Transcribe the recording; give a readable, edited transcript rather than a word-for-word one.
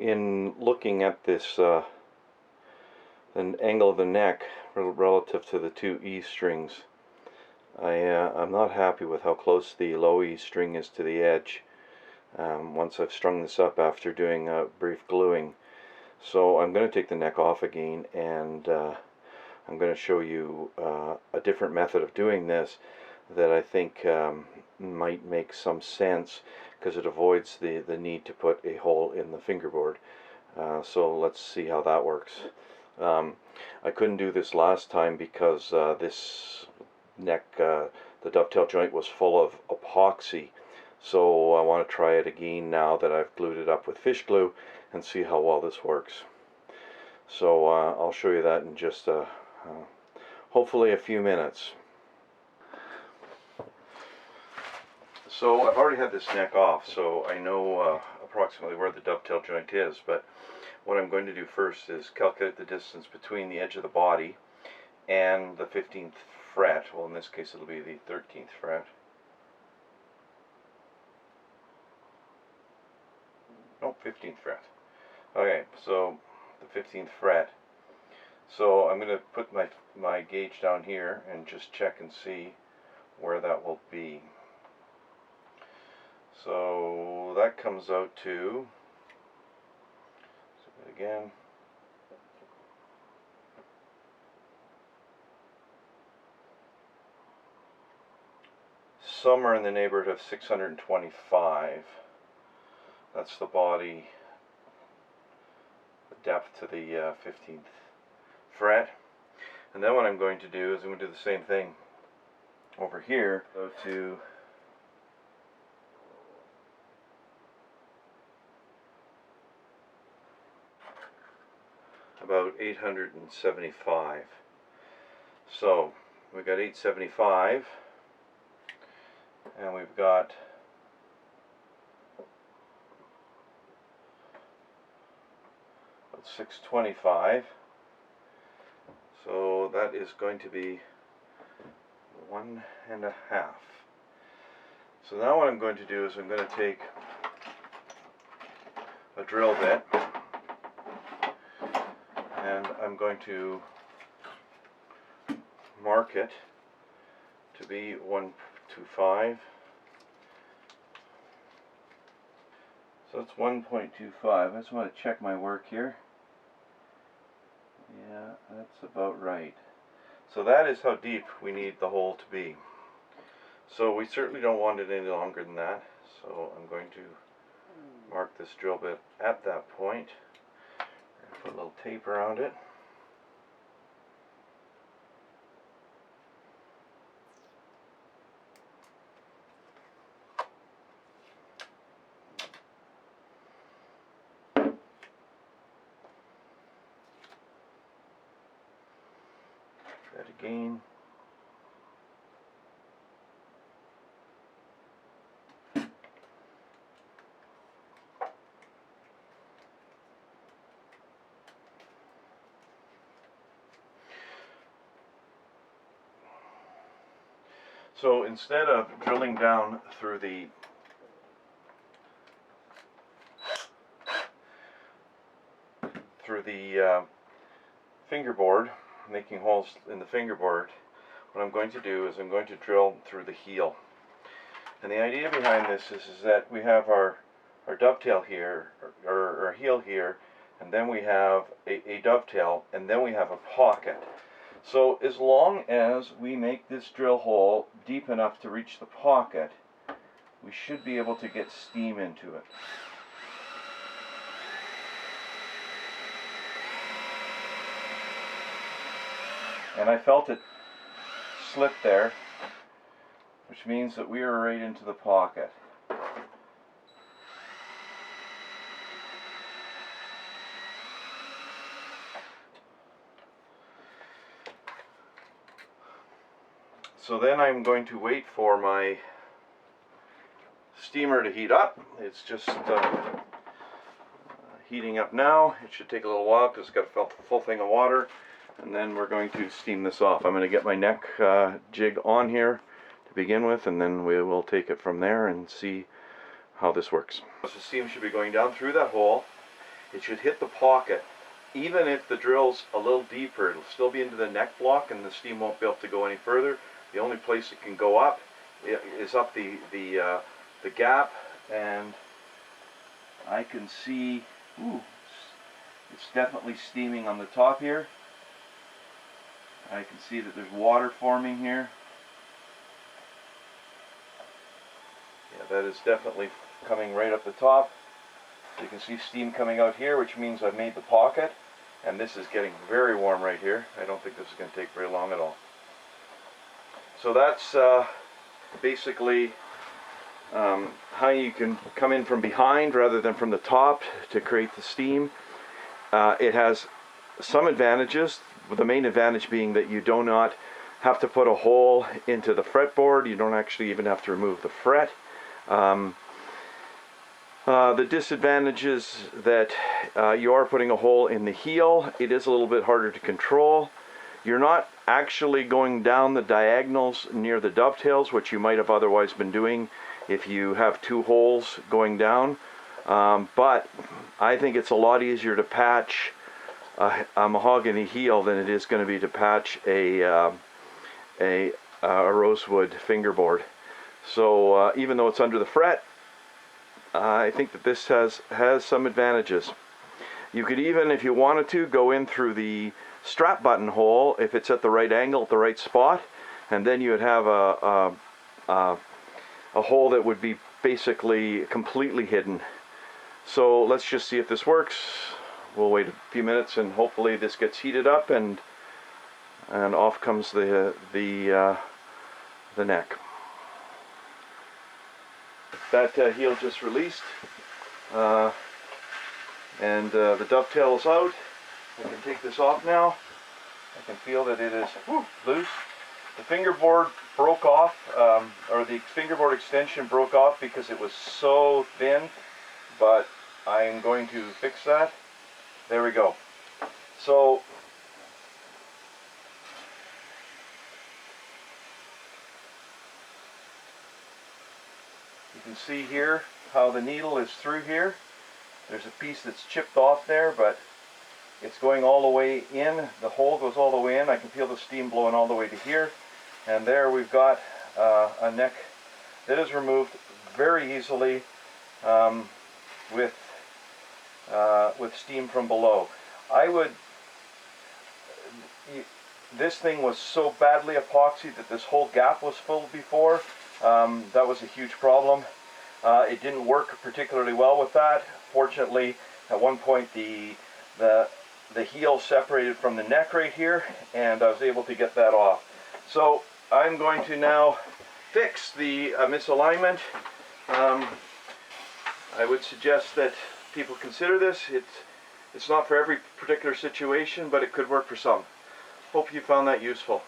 in looking at this, the angle of the neck relative to the two E strings, I'm not happy with how close the low E string is to the edge once I've strung this up after doing a brief gluing. So I'm going to take the neck off again, and I'm going to show you a different method of doing this that I think might make some sense, because it avoids the need to put a hole in the fingerboard. So let's see how that works. I couldn't do this last time because this neck, the dovetail joint, was full of epoxy. So I want to try it again now that I've glued it up with fish glue and see how well this works. So I'll show you that in just hopefully a few minutes. So I've already had this neck off, so I know approximately where the dovetail joint is, but what I'm going to do first is calculate the distance between the edge of the body and the 15th fret. Well, in this case it'll be the 13th fret. No, 15th fret. Okay, so the 15th fret. So I'm going to put my gauge down here and just check and see where that will be. So that comes out to, again, somewhere in the neighborhood of 625. That's the body, the depth to the 15th fret. And then what I'm going to do is I'm going to do the same thing over here. Go to about 875. So we've got 875, and we've got about 625. So that is going to be 1.5. So now what I'm going to do is I'm going to take a drill bit, and I'm going to mark it to be 1.25. So it's 1.25. I just want to check my work here. Yeah, that's about right. So that is how deep we need the hole to be. So we certainly don't want it any longer than that. So I'm going to mark this drill bit at that point. Put a little tape around it. Try it again. So instead of drilling down through the fingerboard, making holes in the fingerboard, what I'm going to do is I'm going to drill through the heel. And the idea behind this is that we have our dovetail here, or our heel here, and then we have a dovetail, and then we have a pocket. So as long as we make this drill hole deep enough to reach the pocket, we should be able to get steam into it. And I felt it slip there, which means that we are right into the pocket. So then I'm going to wait for my steamer to heat up. It's just heating up now. It should take a little while because it's got a full thing of water. And then we're going to steam this off. I'm going to get my neck jig on here to begin with, and then we will take it from there and see how this works. The steam should be going down through that hole, it should hit the pocket. Even if the drill's a little deeper, it'll still be into the neck block and the steam won't be able to go any further. The only place it can go up is up the gap, and I can see, ooh, it's definitely steaming on the top here. I can see that there's water forming here. Yeah, that is definitely coming right up the top. So you can see steam coming out here, which means I've made the pocket, and this is getting very warm right here. I don't think this is going to take very long at all. So that's basically how you can come in from behind rather than from the top to create the steam. It has some advantages, the main advantage being that you do not have to put a hole into the fretboard. You don't actually even have to remove the fret. The disadvantage is that you are putting a hole in the heel. It is a little bit harder to control. You're not actually going down the diagonals near the dovetails, which you might have otherwise been doing if you have two holes going down. But I think it's a lot easier to patch a mahogany heel than it is going to be to patch a rosewood fingerboard. So even though it's under the fret, I think that this has some advantages. You could even, if you wanted to, go in through the strap button hole if it's at the right angle, at the right spot, and then you would have a hole that would be basically completely hidden. So let's just see if this works. We'll wait a few minutes and hopefully this gets heated up and off comes the neck. That heel just released, and the dovetail is out. I can take this off now. I can feel that it is loose. The fingerboard broke off, or the fingerboard extension broke off because it was so thin, but I'm going to fix that. There we go. So you can see here how the needle is through here. There's a piece that's chipped off there, but it's going all the way in. The hole goes all the way in. I can feel the steam blowing all the way to here. And there we've got a neck that is removed very easily with steam from below. This thing was so badly epoxied that this whole gap was full before. That was a huge problem. It didn't work particularly well with that. Fortunately, at one point the heel separated from the neck right here, and I was able to get that off. So I'm going to now fix the misalignment. I would suggest that people consider this. It's not for every particular situation, but it could work for some. Hope you found that useful.